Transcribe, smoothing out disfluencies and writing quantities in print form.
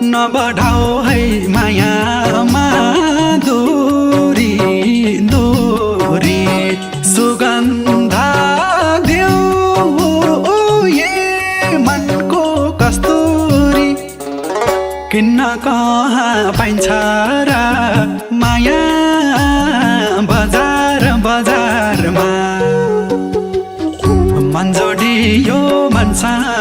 नबढाऊ है मायामा दूरी दूरी सुगन्धा देऊ ये मनको कस्तुरी किन्न कहाँ पाइन्छ र माया बजार बजारमा मन जोडियो मनसँग